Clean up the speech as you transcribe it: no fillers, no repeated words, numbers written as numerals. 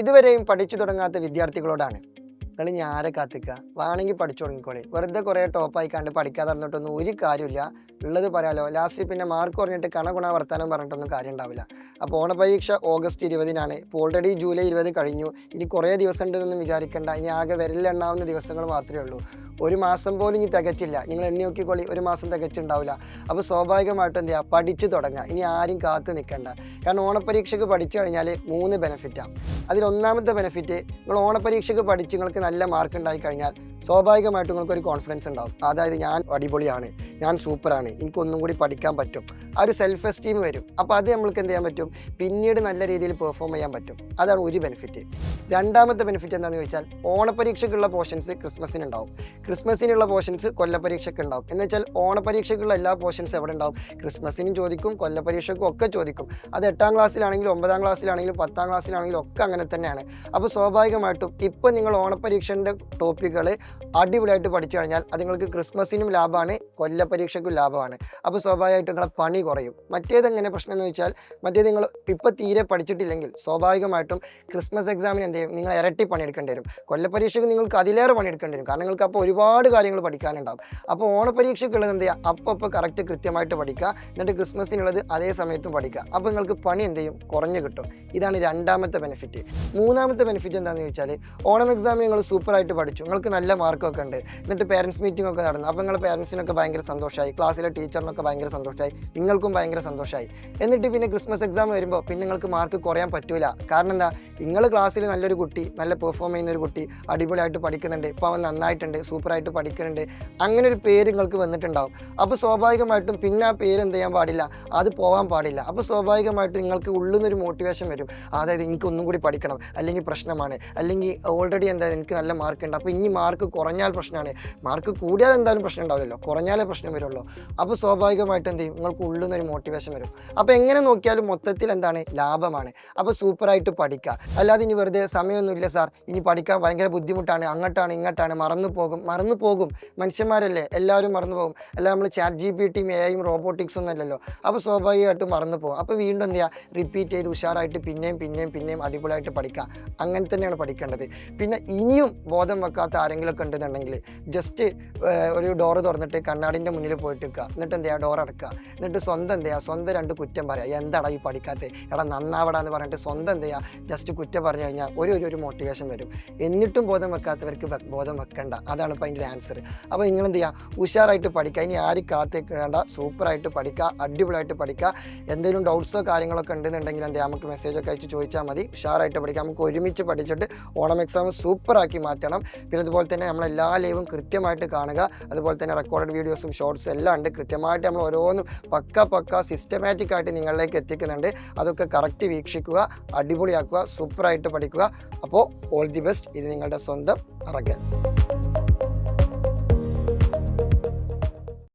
ഇതുവരെയും പഠിച്ചു തുടങ്ങാത്ത വിദ്യാർത്ഥികളോടാണ്. നിങ്ങൾ ഇനി ആരെ കാത്തിക്കുക? വേണമെങ്കിൽ പഠിച്ചു തുടങ്ങിക്കോളി. വെറുതെ കുറേ ടോപ്പായിക്കാണ്ട് പഠിക്കാതെ നടന്നിട്ടൊന്നും ഒരു കാര്യമില്ല. ഉള്ളത് പറയാലോ. ലാസ്റ്റ് പിന്നെ മാർക്ക് കുറഞ്ഞിട്ട് കണ വർത്താനം പറഞ്ഞിട്ടൊന്നും കാര്യം ഉണ്ടാവില്ല. അപ്പോൾ ഓണപരീക്ഷ ഓഗസ്റ്റ് 20-നാണ്. ഇപ്പോൾ ഓൾറെഡി ജൂലൈ 20 കഴിഞ്ഞു. ഇനി കുറേ ദിവസം ഉണ്ടെന്നൊന്നും വിചാരിക്കേണ്ട. ഇനി ആകെ വിരലിലെണ്ണാവുന്ന ദിവസങ്ങൾ മാത്രമേ ഉള്ളൂ. ഒരു മാസം പോലും ഇനി തികച്ചില്ല. നിങ്ങൾ എണ്ണി നോക്കിക്കോളി, ഒരു മാസം തികച്ചുണ്ടാവില്ല. അപ്പോൾ സ്വാഭാവികമായിട്ടും എന്ത് ചെയ്യുക? പഠിച്ചു തുടങ്ങുക. ഇനി ആരും കാത്തു നിൽക്കണ്ട. കാരണം ഓണപരീക്ഷയ്ക്ക് പഠിച്ചു കഴിഞ്ഞാൽ 3 ബെനിഫിറ്റാണ്. അതിൽ ഒന്നാമത്തെ ബെനിഫിറ്റ്, നിങ്ങൾ ഓണപരീക്ഷയ്ക്ക് പഠിച്ച് നിങ്ങൾക്ക് നല്ല മാർക്ക് ഉണ്ടായി കഴിഞ്ഞാൽ സ്വാഭാവികമായിട്ടും നിങ്ങൾക്കൊരു കോൺഫിഡൻസ് ഉണ്ടാവും. അതായത് ഞാൻ അടിപൊളിയാണ്, ഞാൻ സൂപ്പറാണ്, എനിക്കൊന്നും കൂടി പഠിക്കാൻ പറ്റും. ആ ഒരു സെൽഫ് എസ്റ്റീം വരും. അപ്പോൾ അത് നമ്മൾക്ക് എന്ത് ചെയ്യാൻ പറ്റും? പിന്നീട് നല്ല രീതിയിൽ പെർഫോം ചെയ്യാൻ പറ്റും. അതാണ് ഒരു ബെനിഫിറ്റ്. രണ്ടാമത്തെ ബെനിഫിറ്റ് എന്താണെന്ന് ചോദിച്ചാൽ, ഓണപരീക്ഷയ്ക്കുള്ള പോർഷൻസ് ക്രിസ്മസിനുണ്ടാവും, ക്രിസ്മസിനുള്ള പോർഷൻസ് കൊല്ലപരീക്ഷയ്ക്ക് ഉണ്ടാവും. എന്ന് വെച്ചാൽ ഓണപരീക്ഷയ്ക്കുള്ള എല്ലാ പോർഷൻസ് എവിടെ ഉണ്ടാവും? ക്രിസ്മസിനും ചോദിക്കും, കൊല്ലപരീക്ഷയ്ക്കും ഒക്കെ ചോദിക്കും. അത് 8ാം ക്ലാസ്സിലാണെങ്കിലും 9ാം ക്ലാസ്സിലാണെങ്കിലും 10ാം ക്ലാസ്സിലാണെങ്കിലും ഒക്കെ അങ്ങനെ തന്നെയാണ്. അപ്പോൾ സ്വാഭാവികമായിട്ടും ഇപ്പം നിങ്ങൾ ഓണപരീക്ഷൻ്റെ ടോപ്പിക്കുകൾ അടിപൊളിയായിട്ട് പഠിച്ചു കഴിഞ്ഞാൽ അത് നിങ്ങൾക്ക് ക്രിസ്മസിനും ലാഭമാണ്, കൊല്ലപരീക്ഷയ്ക്കും ലാഭമാണ്. അപ്പോൾ സ്വാഭാവികമായിട്ട് നിങ്ങളെ പണി കുറയും. മറ്റേതെങ്ങനെ പ്രശ്നം എന്ന് വെച്ചാൽ, മറ്റേത് നിങ്ങൾ ഇപ്പോൾ തീരെ പഠിച്ചിട്ടില്ലെങ്കിൽ സ്വാഭാവികമായിട്ടും ക്രിസ്മസ് എക്സാമിന് എന്ത് ചെയ്യും? നിങ്ങൾ ഇരട്ടി പണിയെടുക്കേണ്ടി വരും. കൊല്ലപരീക്ഷയ്ക്ക് നിങ്ങൾക്ക് അതിലേറെ പണിയെടുക്കേണ്ടി വരും. കാരണം നിങ്ങൾക്ക് അപ്പോൾ ഒരുപാട് കാര്യങ്ങൾ പഠിക്കാനുണ്ടാവും. അപ്പോൾ ഓണപരീക്ഷയ്ക്കുള്ളത് എന്ത് ചെയ്യുക? അപ്പോൾ കറക്റ്റ് കൃത്യമായിട്ട് പഠിക്കുക. എന്നിട്ട് ക്രിസ്മസിനുള്ളത് അതേ സമയത്തും പഠിക്കുക. അപ്പോൾ നിങ്ങൾക്ക് പണി എന്ത് ചെയ്യും? കുറഞ്ഞു കിട്ടും. ഇതാണ് രണ്ടാമത്തെ ബെനിഫിറ്റ്. മൂന്നാമത്തെ ബെനിഫിറ്റ് എന്താണെന്ന് ചോദിച്ചാൽ, ഓണം എക്സാമിന് നിങ്ങൾ സൂപ്പറായിട്ട് പഠിച്ചു, നിങ്ങൾക്ക് നല്ല മാർക്കൊക്കെ ഉണ്ട്, എന്നിട്ട് പേരൻസ് മീറ്റിംഗ് ഒക്കെ നടന്നു. അപ്പോൾ നിങ്ങളുടെ പേരൻസിനൊക്കെ ഭയങ്കര സന്തോഷമായി, ക്ലാസ്സിലെ ടീച്ചറിനൊക്കെ ഭയങ്കര സന്തോഷമായി, നിങ്ങൾക്കും ഭയങ്കര സന്തോഷമായി. എന്നിട്ട് പിന്നെ ക്രിസ്മസ് എക്സാം വരുമ്പോൾ പിന്നെ നിങ്ങൾക്ക് മാർക്ക് കുറയാൻ പറ്റൂല. കാരണം എന്താ? നിങ്ങൾ ക്ലാസ്സിൽ നല്ലൊരു കുട്ടി, നല്ല പെർഫോം ചെയ്യുന്ന ഒരു കുട്ടി, അടിപൊളിയായിട്ട് പഠിക്കുന്നുണ്ട്, ഇപ്പോൾ അവൻ നന്നായിട്ടുണ്ട്, സൂപ്പറായിട്ട് പഠിക്കുന്നുണ്ട്, അങ്ങനെ ഒരു പേര് നിങ്ങൾക്ക് വന്നിട്ടുണ്ടാവും. അപ്പോൾ സ്വാഭാവികമായിട്ടും പിന്നെ ആ പേര് എന്ത് ചെയ്യാൻ പാടില്ല? അത് പോകാൻ പാടില്ല. അപ്പോൾ സ്വാഭാവികമായിട്ടും നിങ്ങൾക്ക് ഉള്ളിൽ നിന്നൊരു മോട്ടിവേഷൻ വരും. അതായത് എനിക്ക് ഒന്നും കൂടി പഠിക്കണം, അല്ലെങ്കിൽ പ്രശ്നമാണ്, അല്ലെങ്കിൽ ഓൾറെഡി എന്താ എനിക്ക് നല്ല മാർക്ക് ഉണ്ട്, അപ്പോൾ ഇനി മാർക്ക് കുറഞ്ഞാൽ പ്രശ്നമാണ്. മാർക്ക് കൂടിയാൽ എന്തായാലും പ്രശ്നം ഉണ്ടാവില്ലല്ലോ, കുറഞ്ഞാലേ പ്രശ്നം വരുള്ളൂ. അപ്പോൾ സ്വാഭാവികമായിട്ടും എന്ത് ചെയ്യും? നിങ്ങൾക്ക് ഉള്ളിൽ നിന്നൊരു മോട്ടിവേഷൻ വരും. അപ്പോൾ എങ്ങനെ നോക്കിയാലും മൊത്തത്തിൽ എന്താണ്? ലാഭമാണ്. അപ്പോൾ സൂപ്പറായിട്ട് പഠിക്കുക. അല്ലാതെ ഇനി വെറുതെ സമയമൊന്നുമില്ല സാർ, ഇനി പഠിക്കാൻ ഭയങ്കര ബുദ്ധിമുട്ടാണ്, അങ്ങോട്ടാണ് ഇങ്ങോട്ടാണ്, മറന്നു പോകും. മനുഷ്യന്മാരല്ലേ, എല്ലാവരും മറന്നു പോകും. അല്ല നമ്മൾ ചാറ്റ് GPT AI റോബോട്ടിക്സ് ഒന്നും അല്ലല്ലോ. അപ്പോൾ സ്വാഭാവികമായിട്ടും മറന്നു പോകും. അപ്പോൾ വീണ്ടും എന്ത് ചെയ്യുക? റിപ്പീറ്റ് ചെയ്ത് ഉഷാറായിട്ട് പിന്നെയും അടിപൊളിയായിട്ട് പഠിക്കുക. അങ്ങനെ തന്നെയാണ് പഠിക്കേണ്ടത്. പിന്നെ ഇനിയും ബോധം വെക്കാത്ത ആരെങ്കിലുമൊക്കെ ഉണ്ടെന്നുണ്ടെങ്കിൽ ജസ്റ്റ് ഒരു ഡോറ് തുറന്നിട്ട് കണ്ണാടിൻ്റെ മുന്നിൽ പോയിട്ട് നിൽക്കുക. എന്നിട്ട് എന്ത് ചെയ്യുക? ഡോർ അടക്കുക. എന്നിട്ട് സ്വന്തം എന്ത് ചെയ്യുക? സ്വന്തം 2 കുറ്റം പറയുക. എന്താടാ ഈ പഠിക്കാത്തത്, എടാ നന്നാവടാന്ന് പറഞ്ഞിട്ട് സ്വന്തം എന്ത് ചെയ്യുക? ജസ്റ്റ് കുറ്റം പറഞ്ഞു കഴിഞ്ഞാൽ ഒരു മോട്ടിവേഷൻ വരും. എന്നിട്ടും ബോധം വെക്കാത്തവർക്ക് ബോധം വെക്കണ്ട. അതാണ് ഇപ്പോൾ അതിൻ്റെ ആൻസർ. അപ്പോൾ നിങ്ങൾ എന്ത് ചെയ്യുക? ഉഷാറായിട്ട് പഠിക്കുക. ഇനി ആരും കാത്തേക്കേണ്ട, സൂപ്പറായിട്ട് പഠിക്കുക, അടിപൊളിയായിട്ട് പഠിക്കുക. എന്തെങ്കിലും ഡൗട്ട്സോ കാര്യങ്ങളൊക്കെ ഉണ്ടെന്നുണ്ടെങ്കിൽ എന്ത് ചെയ്യുക? നമുക്ക് മെസ്സേജൊക്കെ അയച്ച് ചോദിച്ചാൽ മതി. ഉഷാറായിട്ട് പഠിക്കാം. നമുക്ക് ഒരുമിച്ച് പഠിച്ചിട്ട് ഓണം എക്സാം സൂപ്പറാക്കി മാറ്റണം. പിന്നെ അതുപോലെ തന്നെ നമ്മളെല്ലാ ലൈവും കൃത്യമായിട്ട് കാണുക. അതുപോലെ തന്നെ റെക്കോർഡഡ് വീഡിയോസും ഷോർട്സും എല്ലാം ഉണ്ട്. കൃത്യമായിട്ട് നമ്മൾ ഓരോന്നും പക്ക സിസ്റ്റമാറ്റിക് ആയിട്ട് നിങ്ങളിലേക്ക് എത്തിക്കുന്നുണ്ട്. അതൊക്കെ കറക്റ്റ് വീക്ഷിക്കുക, അടിപൊളിയാക്കുക, സൂപ്പറായിട്ട് പഠിക്കുക. അപ്പോൾ ഓൾ ദി ബെസ്റ്റ്. ഇത് നിങ്ങളുടെ സ്വന്തം അറക്കൽ.